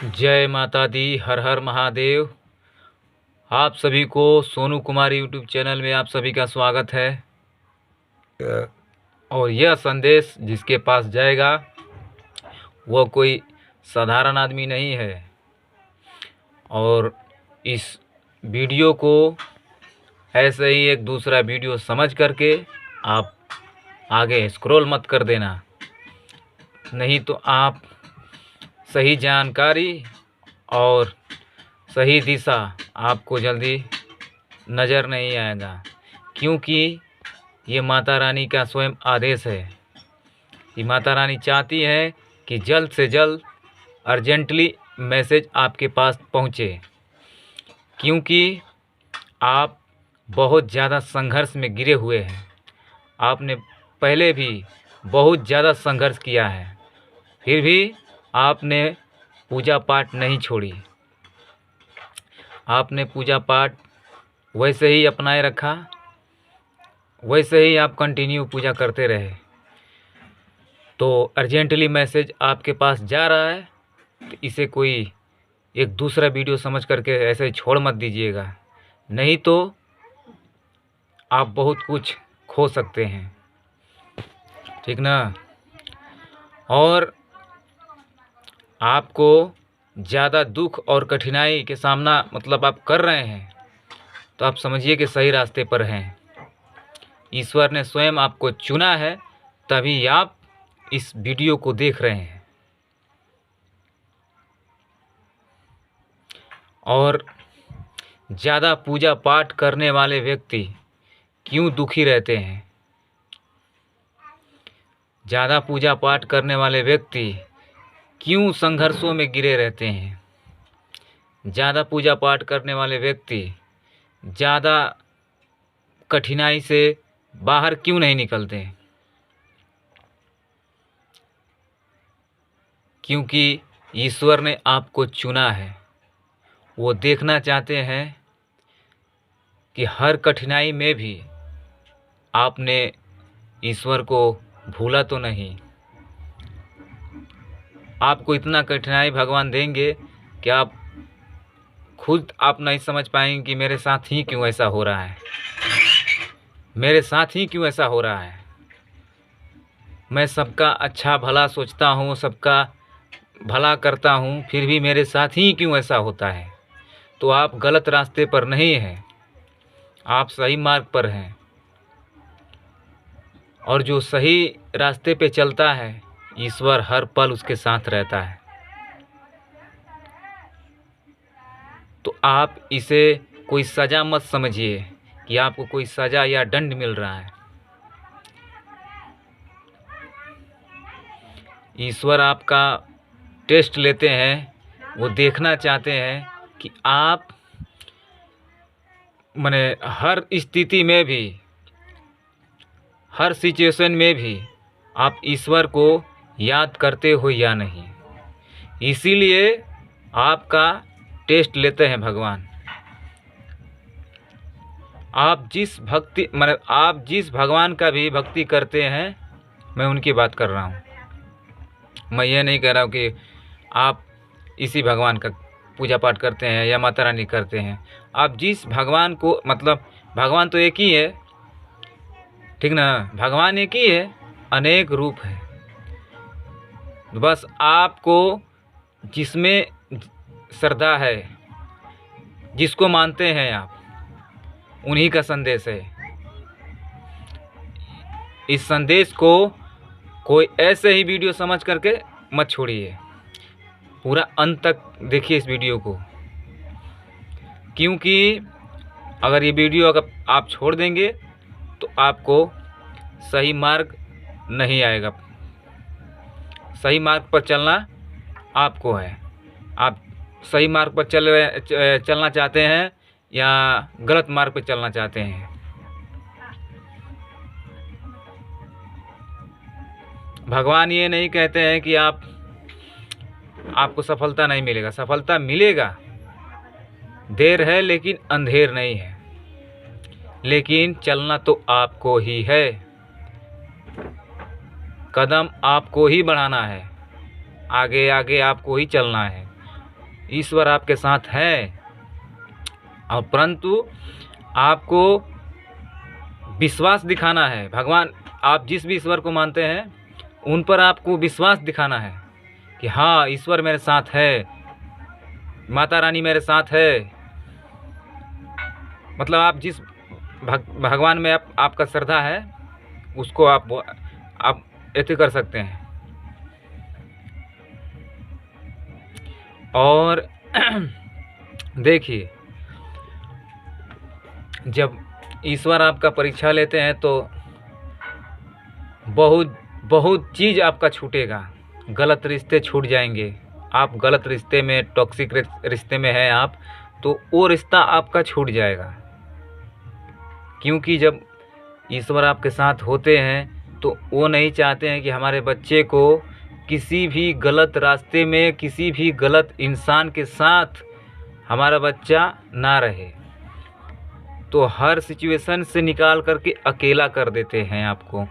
जय माता दी, हर हर महादेव। आप सभी को सोनू कुमार यूट्यूब चैनल में आप सभी का स्वागत है। और यह संदेश जिसके पास जाएगा वो कोई साधारण आदमी नहीं है। और इस वीडियो को ऐसे ही एक दूसरा वीडियो समझ करके आप आगे स्क्रॉल मत कर देना, नहीं तो आप सही जानकारी और सही दिशा आपको जल्दी नज़र नहीं आएगा, क्योंकि ये माता रानी का स्वयं आदेश है। ये माता रानी चाहती है कि जल्द से जल्द अर्जेंटली मैसेज आपके पास पहुँचे, क्योंकि आप बहुत ज़्यादा संघर्ष में गिरे हुए हैं। आपने पहले भी बहुत ज़्यादा संघर्ष किया है, फिर भी आपने पूजा पाठ नहीं छोड़ी। आपने पूजा पाठ वैसे ही अपनाए रखा, वैसे ही आप कंटिन्यू पूजा करते रहे। तो अर्जेंटली मैसेज आपके पास जा रहा है, तो इसे कोई एक दूसरा वीडियो समझ करके ऐसे ही छोड़ मत दीजिएगा, नहीं तो आप बहुत कुछ खो सकते हैं, ठीक ना। और आपको ज़्यादा दुख और कठिनाई के सामना आप कर रहे हैं, तो आप समझिए कि सही रास्ते पर हैं। ईश्वर ने स्वयं आपको चुना है, तभी आप इस वीडियो को देख रहे हैं। और ज़्यादा पूजा पाठ करने वाले व्यक्ति क्यों दुखी रहते हैं? ज़्यादा पूजा पाठ करने वाले व्यक्ति क्यों संघर्षों में गिरे रहते हैं? ज़्यादा पूजा पाठ करने वाले व्यक्ति ज़्यादा कठिनाई से बाहर क्यों नहीं निकलते? क्योंकि ईश्वर ने आपको चुना है। वो देखना चाहते हैं कि हर कठिनाई में भी आपने ईश्वर को भूला तो नहीं। आपको इतना कठिनाई भगवान देंगे कि आप खुद नहीं समझ पाएंगे कि मेरे साथ ही क्यों ऐसा हो रहा है, मेरे साथ ही क्यों ऐसा हो रहा है। मैं सबका अच्छा भला सोचता हूँ, सबका भला करता हूँ, फिर भी मेरे साथ ही क्यों ऐसा होता है। तो आप गलत रास्ते पर नहीं हैं, आप सही मार्ग पर हैं। और जो सही रास्ते पे चलता है, ईश्वर हर पल उसके साथ रहता है। तो आप इसे कोई सज़ा मत समझिए कि आपको कोई सज़ा या दंड मिल रहा है। ईश्वर आपका टेस्ट लेते हैं, वो देखना चाहते हैं कि आप हर स्थिति में भी, हर सिचुएशन में भी आप ईश्वर को याद करते हो या नहीं। इसीलिए आपका टेस्ट लेते हैं भगवान। आप जिस भगवान का भी भक्ति करते हैं, मैं उनकी बात कर रहा हूँ। मैं ये नहीं कह रहा हूँ कि आप इसी भगवान का पूजा पाठ करते हैं या माता रानी करते हैं। आप जिस भगवान को भगवान तो एक ही है, ठीक ना। भगवान एक ही है, अनेक रूप है। बस आपको जिसमें श्रद्धा है, जिसको मानते हैं आप, उन्हीं का संदेश है। इस संदेश को कोई ऐसे ही वीडियो समझ करके मत छोड़िए, पूरा अंत तक देखिए इस वीडियो को। क्योंकि अगर ये वीडियो अगर आप छोड़ देंगे तो आपको सही मार्ग नहीं आएगा। सही मार्ग पर चलना आपको है। आप सही मार्ग पर चलना चाहते हैं या गलत मार्ग पर चलना चाहते हैं? भगवान ये नहीं कहते हैं कि आपको सफलता नहीं मिलेगा। सफलता मिलेगा, देर है लेकिन अंधेर नहीं है। लेकिन चलना तो आपको ही है, कदम आपको ही बढ़ाना है, आगे आगे आपको ही चलना है। ईश्वर आपके साथ है, और परंतु आपको विश्वास दिखाना है। भगवान, आप जिस भी ईश्वर को मानते हैं उन पर आपको विश्वास दिखाना है कि हाँ, ईश्वर मेरे साथ है, माता रानी मेरे साथ है। मतलब आप जिस भगवान में आपका श्रद्धा है उसको आप ऐसे कर सकते हैं। और देखिए, जब ईश्वर आपका परीक्षा लेते हैं तो बहुत बहुत चीज़ आपका छूटेगा, गलत रिश्ते छूट जाएंगे। आप गलत रिश्ते में, टॉक्सिक रिश्ते में हैं आप, तो वो रिश्ता आपका छूट जाएगा। क्योंकि जब ईश्वर आपके साथ होते हैं तो वो नहीं चाहते हैं कि हमारे बच्चे को किसी भी गलत रास्ते में, किसी भी गलत इंसान के साथ हमारा बच्चा ना रहे। तो हर सिचुएशन से निकाल करके अकेला कर देते हैं आपको,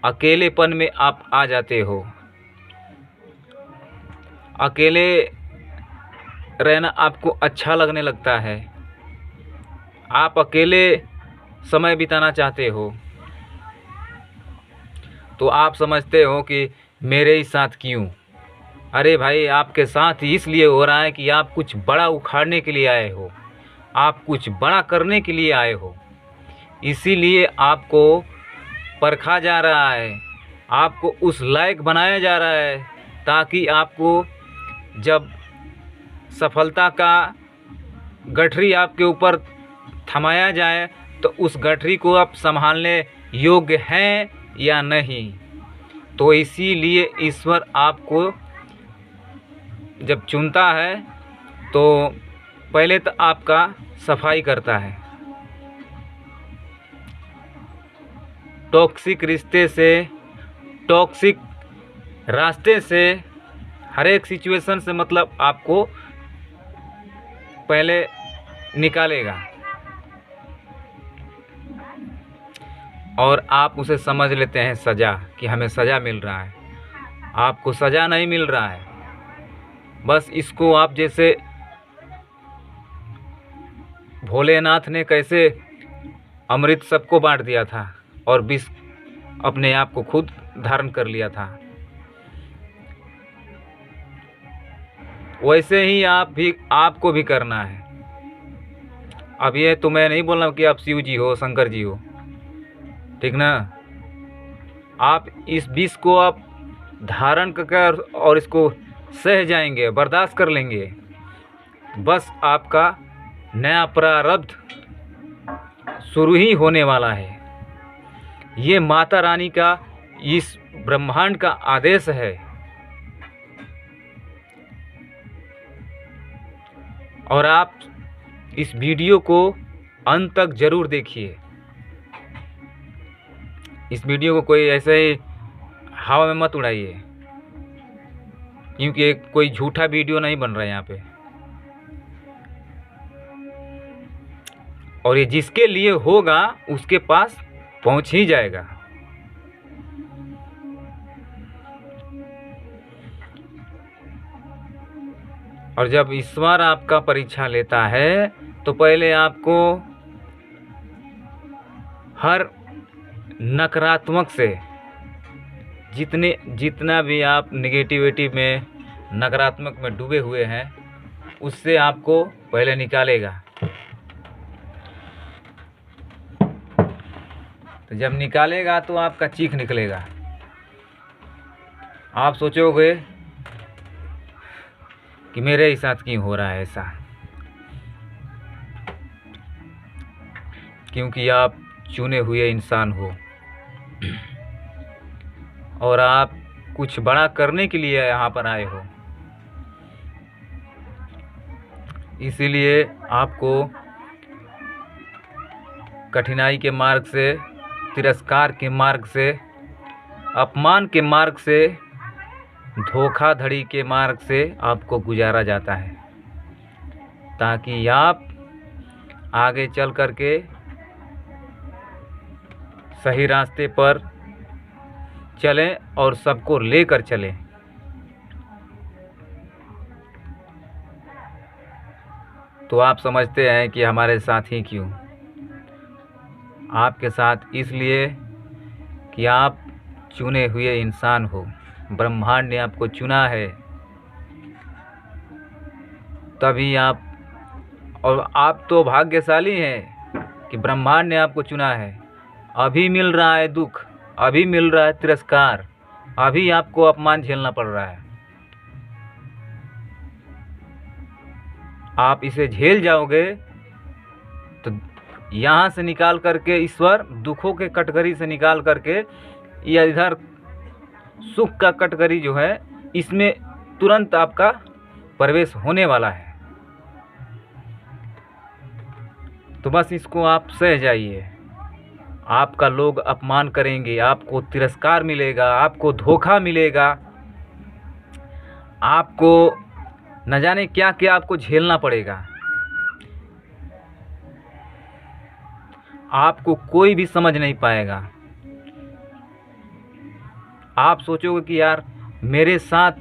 अकेलेपन में आप आ जाते हो। अकेले रहना आपको अच्छा लगने लगता है, आप अकेले समय बिताना चाहते हो। तो आप समझते हो कि मेरे ही साथ क्यों। अरे भाई, आपके साथ इसलिए हो रहा है कि आप कुछ बड़ा उखाड़ने के लिए आए हो, आप कुछ बड़ा करने के लिए आए हो। इसीलिए आपको परखा जा रहा है, आपको उस लायक बनाया जा रहा है, ताकि आपको जब सफलता का गठरी आपके ऊपर थमाया जाए तो उस गठरी को आप संभालने योग्य हैं या नहीं। तो इसीलिए ईश्वर आपको जब चुनता है तो पहले तो आपका सफाई करता है। टॉक्सिक रिश्ते से, टॉक्सिक रास्ते से, हर एक सिचुएशन से मतलब आपको पहले निकालेगा, और आप उसे समझ लेते हैं सज़ा, कि हमें सज़ा मिल रहा है। आपको सज़ा नहीं मिल रहा है, बस इसको आप जैसे भोलेनाथ ने कैसे अमृत सबको बांट दिया था और विष अपने आप को खुद धारण कर लिया था, वैसे ही आपको भी करना है। अब ये तो मैं नहीं बोल रहा हूँ कि आप शिव जी हो, शंकर जी हो, ठीक ना। आप इस विष को आप धारण कर और इसको सह जाएंगे, बर्दाश्त कर लेंगे। बस आपका नया प्रारब्ध शुरू ही होने वाला है। ये माता रानी का, इस ब्रह्मांड का आदेश है। और आप इस वीडियो को अंत तक ज़रूर देखिए। इस वीडियो को कोई ऐसे ही हवा में मत उड़ाइए, क्योंकि कोई झूठा वीडियो नहीं बन रहा है यहाँ पे। और ये जिसके लिए होगा उसके पास पहुंच ही जाएगा। और जब ईश्वर आपका परीक्षा लेता है तो पहले आपको हर नकारात्मक से, जितना भी आप नेगेटिविटी में, नकारात्मक में डूबे हुए हैं, उससे आपको पहले निकालेगा। तो जब निकालेगा तो आपका चीख निकलेगा। आप सोचोगे कि मेरे ही साथ क्यों हो रहा है ऐसा, क्योंकि आप चुने हुए इंसान हो और आप कुछ बड़ा करने के लिए यहाँ पर आए हो। इसीलिए आपको कठिनाई के मार्ग से, तिरस्कार के मार्ग से, अपमान के मार्ग से, धोखाधड़ी के मार्ग से आपको गुजारा जाता है, ताकि आप आगे चल कर के सही रास्ते पर चलें और सबको लेकर चलें। तो आप समझते हैं कि हमारे साथ ही क्यों। आपके साथ इसलिए कि आप चुने हुए इंसान हो, ब्रह्मांड ने आपको चुना है, तभी और आप तो भाग्यशाली हैं कि ब्रह्मांड ने आपको चुना है। अभी मिल रहा है दुख, अभी मिल रहा है तिरस्कार, अभी आपको अपमान झेलना पड़ रहा है। आप इसे झेल जाओगे तो यहाँ से निकाल करके ईश्वर दुखों के कटघरी से निकाल करके या इधर सुख का कटघरी जो है इसमें तुरंत आपका प्रवेश होने वाला है। तो बस इसको आप सह जाइए। आपका लोग अपमान करेंगे, आपको तिरस्कार मिलेगा, आपको धोखा मिलेगा, आपको न जाने क्या क्या आपको झेलना पड़ेगा। आपको कोई भी समझ नहीं पाएगा। आप सोचोगे कि यार मेरे साथ